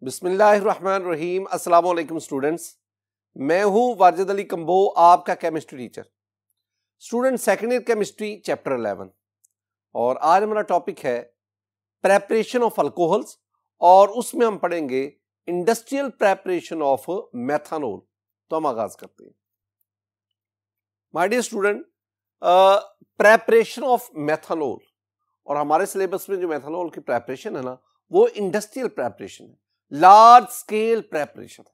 बिस्मिल्लाहिर्रहमानिर्रहीम। अस्सलाम वालेकुम स्टूडेंट्स, मैं हूं वाजिद अली कंबो, आपका chemistry teacher. Student second year chemistry chapter 11 और आज हमारा टॉपिक है प्रेपरेशन ऑफ अल्कोहल्स और उसमें हम पढ़ेंगे इंडस्ट्रियल प्रेपरेशन ऑफ मेथनॉल। तो हम आगाज करते हैं। My dear student, preparation of methanol और हमारे सिलेबस में जो मेथनॉल की प्रेपरेशन है ना, वो इंडस्ट्रियल प्रेपरेशन है, लार्ज स्केल प्रेपरेशन है।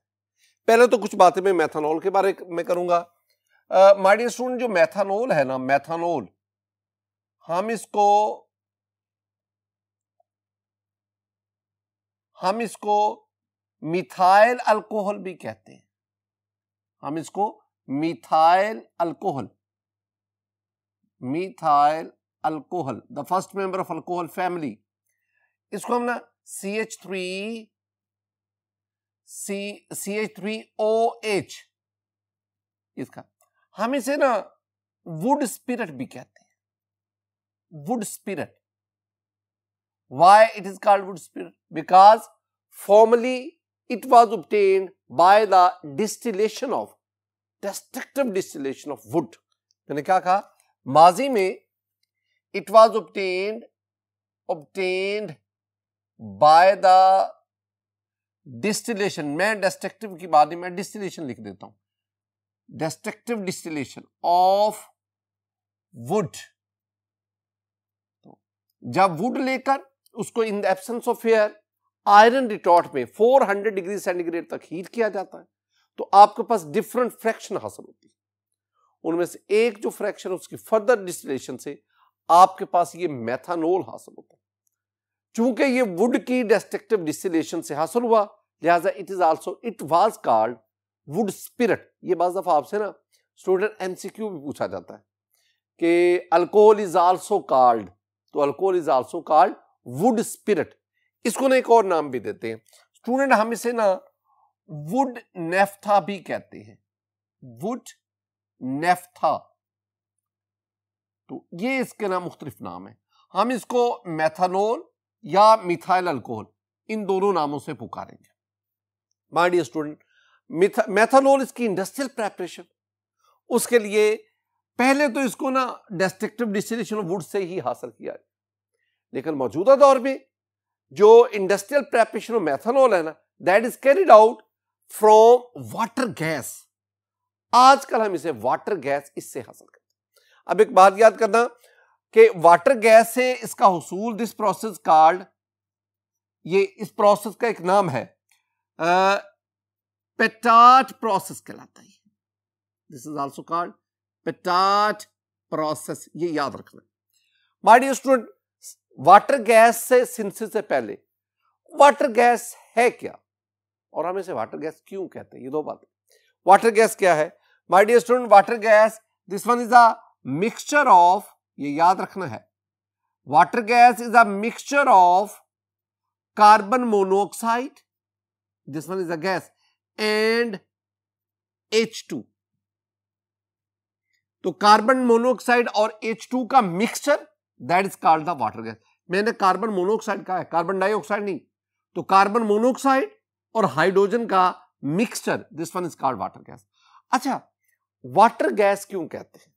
पहले तो कुछ बातें मैं मेथनॉल के बारे में करूंगा। माय डियर स्टूडेंट, जो मेथनॉल है ना, मेथनॉल हम इसको मिथाइल अल्कोहल भी कहते हैं। हम इसको methyl alcohol, the first member of alcohol family, इसको हम ना CH3OH, इसका हम इसे ना वुड स्पिरिट भी कहते हैं। Would spirit, why it is called wood spirit? Because formerly it was obtained by the destructive distillation of wood. मैंने क्या कहा? माजी में it was obtained by the distillation, मैं destructive की बात नहीं, मैं distillation लिख देता हूं, destructive distillation of wood। जब वुड लेकर उसको in the absence of air iron retort में 400 डिग्री सेंटीग्रेड तक हीट किया जाता है, तो आपके पास डिफरेंट फ्रैक्शन हासिल होती है। उनमें से एक जो फ्रैक्शन उसकी फर्दर डिस्टिलेशन से आपके पास ये मेथनॉल हासिल होता है। चूंकि ये वुड की डिस्ट्रक्टिव डिस्टिलेशन से हासिल हुआ, लिहाजा it was called would spirit. ये बाज़ दफा आपसे ना स्टूडेंट एमसीक्यू भी पूछा जाता है कि अल्कोहल इज आल्सो कॉल्ड, तो alcohol is also called would spirit. इसको ना एक और नाम भी देते हैं स्टूडेंट, हम इसे ना वुड नेफ्था भी कहते हैं। वुड नेफ्था, तो ये इसके ना मुख्तलिफ नाम है। हम इसको मेथनॉल या मिथाइल अल्कोहल, इन दोनों नामों से पुकारेंगे। माय डियर स्टूडेंट, मेथनॉल इसकी इंडस्ट्रियल प्रेपरेशन, उसके लिए पहले तो इसको ना destructive distillation of would say ही हासिल किया है, लेकिन मौजूदा दौर में जो इंडस्ट्रियल प्रेपरेशन ऑफ मेथनॉल है ना, that is carried out from water gas. आजकल हम इसे वाटर गैस इससे हासिल करते हैं। अब एक बात याद करना कि वाटर गैस से इसका हुसूल, दिस प्रोसेस कॉल्ड, ये इस प्रोसेस का एक नाम है पेटार्ट प्रोसेस कहलाता है। This is also called Patart process, ये याद रखना। My dear student, water gas से सिंथेसिस से पहले वाटर गैस है क्या और हम इसे वाटर गैस क्यों कहते हैं, ये दो बातें। वाटर गैस क्या है my dear student? Water gas, this one is a mixture of, ये याद रखना है, water gas is a mixture of carbon monoxide, this one is a gas, and H2। तो कार्बन मोनोऑक्साइड और H2 का mixture, that is called the water gas. मैंने carbon monoxide कहा है, कार्बन डाइऑक्साइड नहीं। तो कार्बन मोनोऑक्साइड और hydrogen का mixture, this one is called water gas. अच्छा, वाटर गैस क्यों कहते हैं?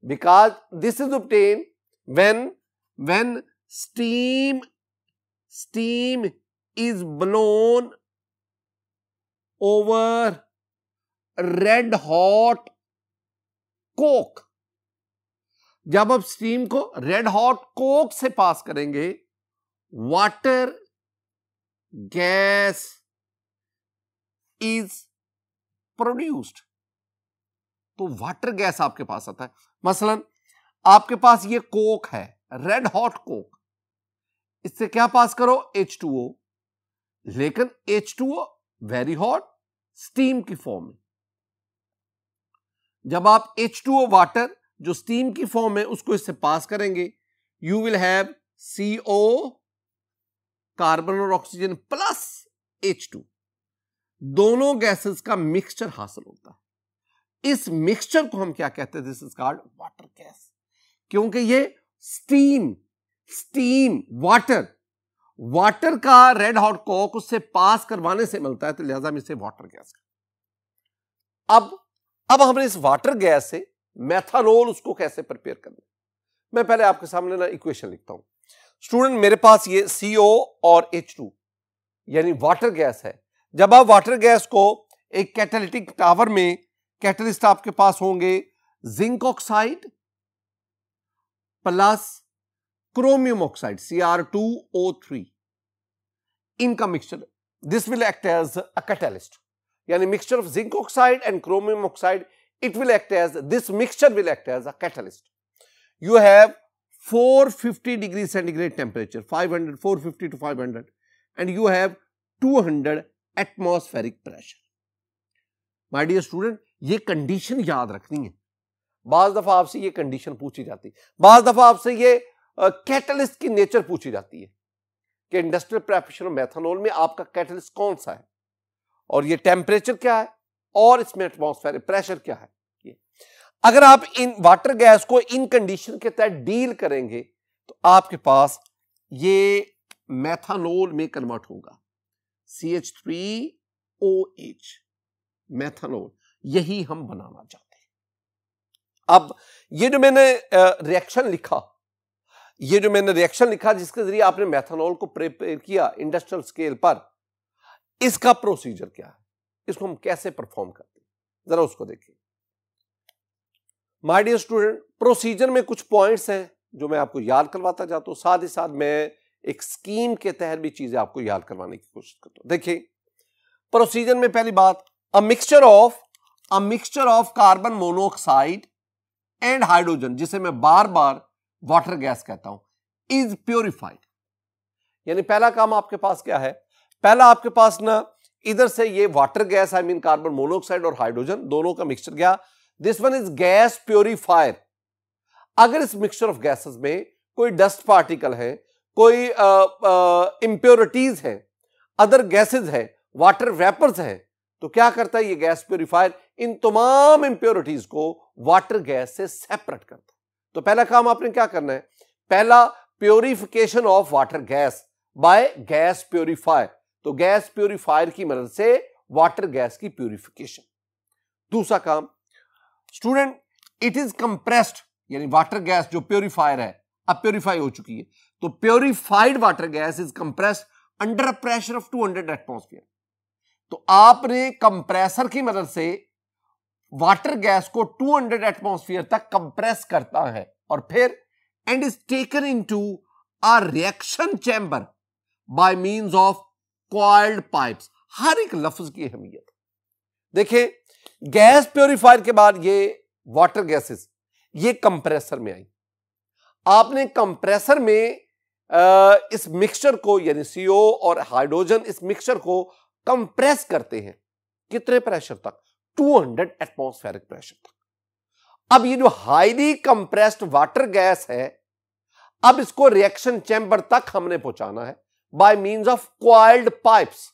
Because this is obtain when steam is blown over red hot Coke. जब आप स्टीम को रेड हॉट कोक से पास करेंगे, वाटर गैस इज प्रोड्यूस्ड, तो वाटर गैस आपके पास आता है। मसलन आपके पास ये कोक है, रेड हॉट कोक, इससे क्या पास करो? H2O, लेकिन H2O वेरी हॉट स्टीम की फॉर्म में। जब आप H2O वाटर जो स्टीम की फॉर्म है उसको इससे पास करेंगे, you will have CO, carbon और ऑक्सीजन प्लस H2, दोनों गैसेस का मिक्सचर हासिल होता है। इस मिक्सचर को हम क्या कहते हैं? This is called water gas, क्योंकि ये स्टीम वाटर वाटर का रेड हॉट कोक उससे पास करवाने से मिलता है, तो लिहाजा हम इसे वाटर गैस। अब हमने इस वाटर गैस से मेथनॉल उसको कैसे प्रिपेयर करना है, मैं पहले आपके सामने ना इक्वेशन लिखता हूं। स्टूडेंट, मेरे पास ये CO और H2 यानी वाटर गैस है। जब आप वाटर गैस को एक कैटालिटिक टावर में, कैटलिस्ट आपके पास होंगे zinc oxide plus chromium oxide Cr2O3, इनका mixture, this will act as a catalyst, यानी mixture of zinc oxide and chromium oxide, it will act as, this mixture will act as a catalyst. You have 450 degrees centigrade temperature, 450 to 500, and you have 200 atmospheric pressure. My dear student, ये condition याद रखनी है। बाज दफा आपसे ये condition पूछी जाती है, बाज दफा आपसे ये कैटलिस्ट की नेचर पूछी जाती है कि इंडस्ट्रियल प्रिपरेशन ऑफ मेथनॉल में आपका कैटलिस्ट कौन सा है, और ये टेम्परेचर क्या है, और इसमें एटमॉस्फेरिक प्रेशर क्या है। ये अगर आप इन वाटर गैस को इन कंडीशन के तहत डील करेंगे तो आपके पास ये मेथनॉल में कन्वर्ट होगा, CH3OH, मेथनॉल, यही हम बनाना चाहते हैं। अब ये जो मैंने रिएक्शन लिखा, जिसके जरिए आपने मेथनॉल को प्रिपेयर किया इंडस्ट्रियल स्केल पर, इसका प्रोसीजर क्या है, इसको हम कैसे परफॉर्म करते हैं, जरा उसको देखिए। माय डियर स्टूडेंट, प्रोसीजर में कुछ पॉइंट्स हैं जो मैं आपको याद करवाता जाता हूं, साथ ही साथ मैं एक स्कीम के तहत भी चीजें आपको याद करवाने की कोशिश करता हूं। देखिए प्रोसीजर में पहली बात, अ mixture of carbon monoxide and hydrogen, जिसे मैं बार बार वाटर गैस कहता हूं, इज प्योरिफाइड। यानी पहला काम आपके पास क्या है, पहला आपके पास ना इधर से ये वाटर गैस, आई मीन कार्बन मोनोऑक्साइड और हाइड्रोजन दोनों का मिक्सचर गया, this one is gas purifier. अगर इस मिक्सचर ऑफ गैसेस में कोई डस्ट पार्टिकल है, कोई इंप्योरिटीज है, अदर गैसेस है, वाटर वेपर्स है, तो क्या करता है ये गैस प्योरीफायर, इन तमाम इंप्योरिटीज को वाटर गैस से सेपरेट करता है। तो पहला काम आपने क्या करना है, पहला purification of water gas by gas purifier, तो गैस प्योरीफायर की मदद से वाटर गैस की प्योरीफिकेशन। दूसरा काम स्टूडेंट, इट इज कंप्रेस्ड, यानी वाटर गैस जो प्योरीफायर है अब प्योरीफाई हो चुकी है, तो purified water gas is compressed under a pressure of 200 atmosphere. तो आपने कंप्रेसर की मदद से वाटर गैस को 200 एटमॉस्फेयर तक कंप्रेस करता है, और फिर and is taken into a reaction chamber by means of coiled pipes. हर एक लफ्ज की अहमियत देखिए। गैस प्योरीफायर के बाद ये वाटर गैसेस ये कंप्रेसर में आई, आपने कंप्रेसर में इस मिक्सचर को, यानी CO और हाइड्रोजन, इस मिक्सचर को कंप्रेस करते हैं कितने प्रेशर तक, 200 एटमॉस्फेरिक प्रेशर तक। अब ये जो हाईली कंप्रेस्ड वाटर गैस है, अब इसको रिएक्शन चैम्बर तक हमने पहुंचाना है by means of coiled pipes.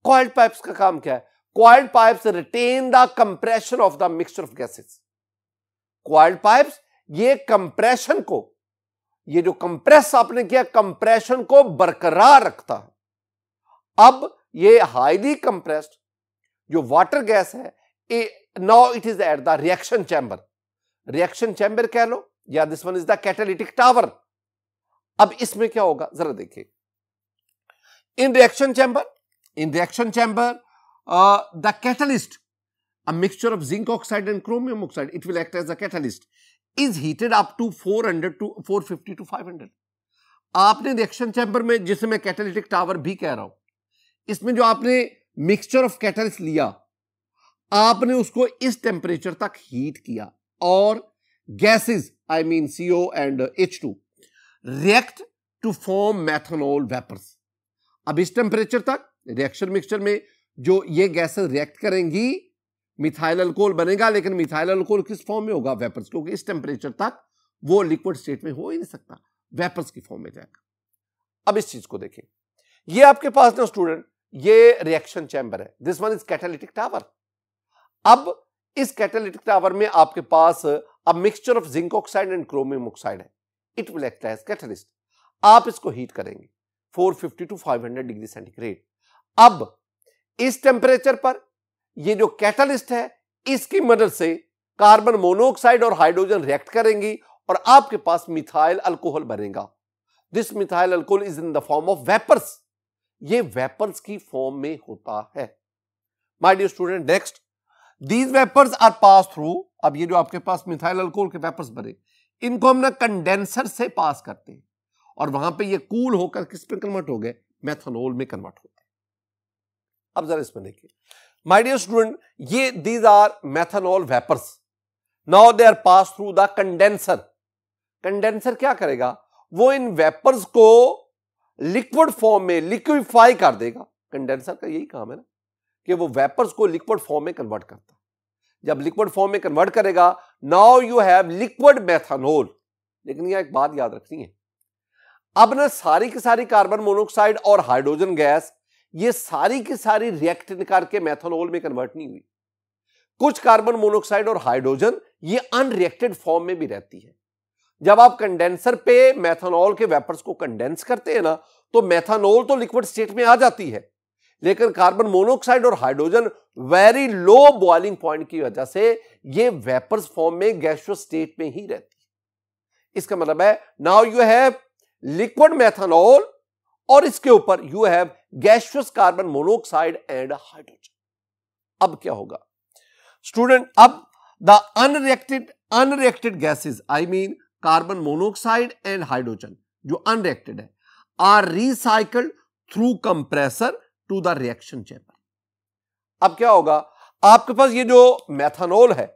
Coiled pipes का काम क्या है, coiled pipes retain the compression of the mixture of gases. Coiled pipes ये कंप्रेशन को, ये जो कंप्रेस आपने किया, कंप्रेशन को बरकरार रखता है। अब ये हाईली कंप्रेस्ड जो वाटर गैस है, now it is at the reaction chamber, reaction chamber कह लो, या this one is the catalytic tower. अब इसमें क्या होगा जरा देखिए, in reaction chamber the catalyst, a mixture of zinc oxide and chromium oxide, it will act as a catalyst, is heated up to 400 to 450 to 500। आपने reaction chamber में, जिसे मैं कैटालिटिक टावर भी कह रहा हूं, इसमें जो आपने मिक्सचर ऑफ कैटलिस्ट लिया, आपने उसको इस टेम्परेचर तक हीट किया, और gases I mean CO and H2 react to form methanol vapours. अब इस टेम्परेचर तक रिएक्शन मिक्सचर में जो ये गैसेस रिएक्ट करेंगी, मिथाइल अल्कोहल बनेगा, लेकिन मिथाइल अल्कोहल किस फॉर्म में होगा, वेपर्स, क्योंकि इस टेम्परेचर तक वो लिक्विड स्टेट में हो ही नहीं सकता, वेपर्स की फॉर्म में जाएगा। अब इस चीज को देखें, ये आपके पास ना स्टूडेंट, ये रिएक्शन चैम्बर है, this one is catalytic tower. अब इस कैटालिटिक टावर में आपके पास अब mixture of zinc oxide and chromium oxide है, it will act as catalyst. आप इसको हीट करेंगे, 450 to 500 डिग्री सेंटीग्रेड। अब इस टेम्परेचर पर ये जो कैटलिस्ट है इसकी मदद से कार्बन मोनोऑक्साइड और हाइड्रोजन रिएक्ट करेंगी और आपके पास मिथाइल अल्कोहल बनेगा। This methyl alcohol is in the form of vapours. ये वेपर्स की फॉर्म में होता है। My dear student, next, these vapours are pass through. अब ये जो आपके पास मिथाइल अल्कोहल के वेपर्स बने, इनको हम ना कंडेंसर से पास करते हैं और वहां पे ये कूल होकर किस पे कन्वर्ट हो गए, मेथनॉल में कन्वर्ट होते हैं। अब जरा इसमें देखिए माय डियर स्टूडेंट, ये these are methanol vapours. Now they are pass through the condenser. Condenser क्या करेगा, वो इन वेपर्स को लिक्विड फॉर्म में लिक्विफाई कर देगा। कंडेंसर का यही काम है ना कि वो वेपर्स को लिक्विड फॉर्म में कन्वर्ट करता है। जब लिक्विड फॉर्म में कन्वर्ट करेगा, now you have liquid methanol. लेकिन यह एक बात याद रखनी है, अब ना सारी की सारी कार्बन मोनोऑक्साइड और हाइड्रोजन गैस ये सारी की सारी रिएक्ट करके मेथनॉल में कन्वर्ट नहीं हुई। कुछ कार्बन मोनोऑक्साइड और हाइड्रोजन ये अनरिएक्टेड फॉर्म में भी रहती है। जब आप कंडेंसर पे मेथनॉल के वेपर्स को कंडेंस करते हैं ना, तो मेथनॉल तो लिक्विड स्टेट में आ जाती है, लेकिन कार्बन मोनोऑक्साइड और hydrogen very low boiling point की वजह से ये वेपर्स फॉर्म में गैसियस स्टेट में ही रहती है। इसका मतलब है now you have liquid methanol और इसके ऊपर you have gaseous carbon monoxide and hydrogen. अब क्या होगा स्टूडेंट, अब the unreacted gases, I mean carbon monoxide and hydrogen जो अनरिएक्टेड है, are recycled through compressor to the reaction chamber. अब क्या होगा, आपके पास ये जो मेथनॉल है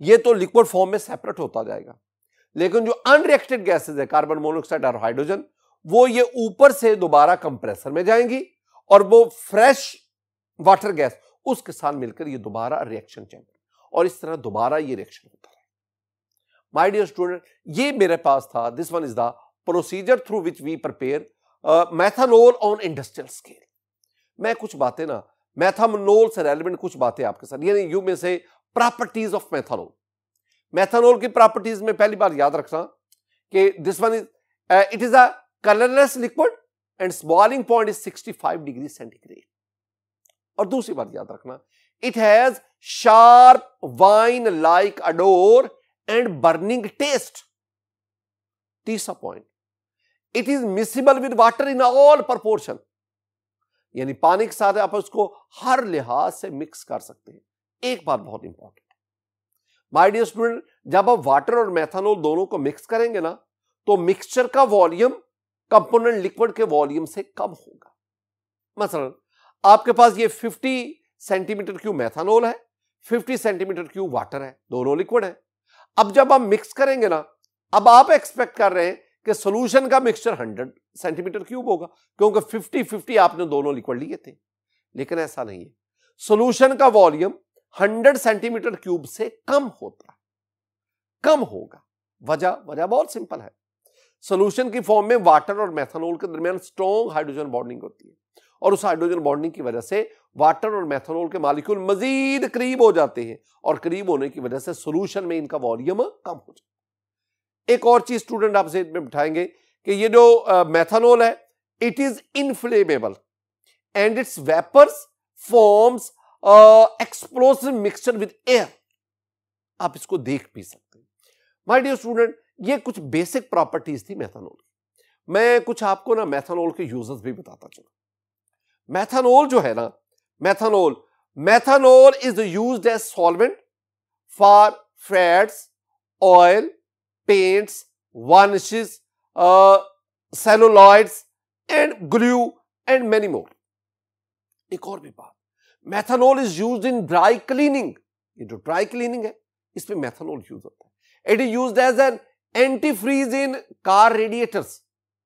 ये तो लिक्विड फॉर्म में सेपरेट होता जाएगा, लेकिन जो अनरिएक्टेड गैसेस है कार्बन मोनोऑक्साइड और हाइड्रोजन, वो ये ऊपर से दोबारा कंप्रेसर में जाएंगी और वो फ्रेश वाटर गैस उसके साथ मिलकर ये दोबारा रिएक्शन चैम्बर, और इस तरह दोबारा ये रिएक्शन होता है। माय डियर स्टूडेंट, ये मेरे पास था, this one is the procedure through which we prepare methanol on industrial scale. मैं कुछ बातें ना मेथनॉल से रेलेवेंट कुछ बातें आपके साथ, यानी यू में से प्रॉपर्टीज ऑफ मेथनॉल। मेथनॉल की प्रॉपर्टीज में पहली बार याद रखना कि this one is it is a colourless liquid and boiling point is 65 degree centigrade. और दूसरी बात याद रखना, it has sharp wine like odour and burning taste. तीसरा point, it is miscible with water in all proportion, यानी पानी के साथ आप उसको हर लिहाज से मिक्स कर सकते हैं। एक बात बहुत इंपॉर्टेंट है माय डियर स्टूडेंट, जब आप वाटर और मेथनॉल दोनों को मिक्स करेंगे ना, तो मिक्सचर का वॉल्यूम कंपोनेंट लिक्विड के वॉल्यूम से कम होगा। मसलन आपके पास ये 50 सेंटीमीटर क्यूब मेथनॉल है, 50 सेंटीमीटर क्यूब वाटर है, दोनों लिक्विड है। अब जब आप मिक्स करेंगे ना, अब आप एक्सपेक्ट कर रहे हैं कि सॉल्यूशन का मिक्सचर 100 सेंटीमीटर क्यूब होगा, क्योंकि 50-50 आपने दोनों लिक्विड लिए थे, लेकिन ऐसा नहीं है। सॉल्यूशन का वॉल्यूम 100 सेंटीमीटर क्यूब से कम होता है, कम होगा। वजह बहुत सिंपल है, सॉल्यूशन की फॉर्म में वाटर और मेथनॉल के दरमियान स्ट्रॉन्ग हाइड्रोजन बॉन्डिंग होती है, और उस हाइड्रोजन बॉन्डिंग की वजह से वाटर और मेथनॉल के मॉलिक्यूल मजीद करीब हो जाते हैं, और करीब होने की वजह से सॉल्यूशन में इनका वॉल्यूम कम हो जाता है। एक और चीज स्टूडेंट आपसे में बिठाएंगे कि ये जो मेथनॉल है, it is inflammable and its vapours forms explosive mixture with air. आप इसको देख भी सकते हैं। माय डियर स्टूडेंट, ये कुछ बेसिक प्रॉपर्टीज थी मेथनॉल की। मैं कुछ आपको ना मेथनॉल के यूजेस भी बताता चलूं। मेथनॉल जो है ना, methanol is used as solvent for fats, oil, paints, varnishes, celluloids and glue and many more. एक और भी बात, methanol is used in dry cleaning. ये जो ड्राई क्लीनिंग है इसमें मेथनॉल यूज होता है। It is used as an antifreeze in car radiators.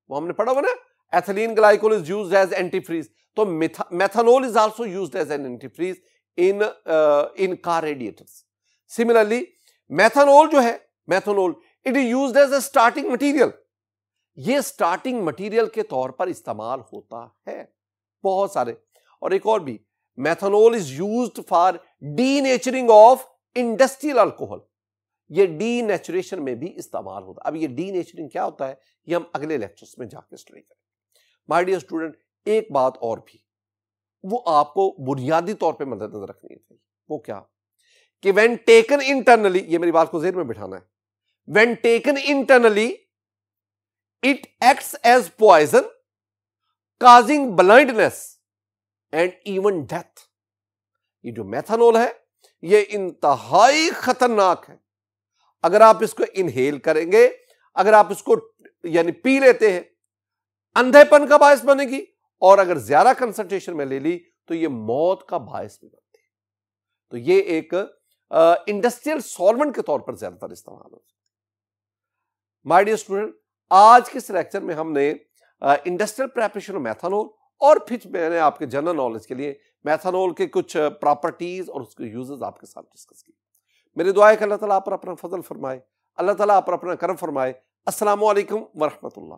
वो हमने पढ़ा हुआ ना, ethylene glycol is used as antifreeze, तो methanol is also used as an antifreeze in car radiators. Similarly methanol जो है, methanol it is used as a starting material. ये starting material के तौर पर इस्तेमाल होता है बहुत सारे। और एक और भी, methanol is used for denaturing of industrial alcohol. ये डीनेचुरेशन में भी इस्तेमाल होता है। अब ये डीनेचरिंग क्या होता है, ये हम अगले लेक्चर्स में जाकर स्टडी करेंगे। माय डियर स्टूडेंट, एक बात और भी वो आपको बुनियादी तौर पे मद्देनजर रखनी चाहिए। वो क्या कि व्हेन टेकन इंटरनली, ये मेरी बात को ज़हन में बिठाना है, when taken internally it acts as poison causing blindness and even death. ये जो मेथनॉल है ये इंतहाई खतरनाक है। अगर आप इसको इनहेल करेंगे, अगर आप इसको यानी पी लेते हैं, अंधेपन का बायस बनेगी, और अगर ज्यादा कंसंट्रेशन में ले ली तो ये मौत का बायस भी बनती है। तो ये एक इंडस्ट्रियल सॉल्वेंट के तौर पर ज्यादातर इस्तेमाल होता है। माय डियर स्टूडेंट, आज के इस लेक्चर में हमने इंडस्ट्रियल प्रिपरेशन ऑफ मेथनॉल और फिर मैंने आपके जनरल नॉलेज के लिए मेथनॉल के कुछ प्रॉपर्टीज और उसके यूजेस आपके साथ डिस्कस किए। मेरी दुआ है कि अल्लाह ताला आप पर अपना फजल फरमाए, अल्लाह ताला आप पर अपना करम फरमाए। अस्सलामु अलैकुम व रहमतुल्लाह।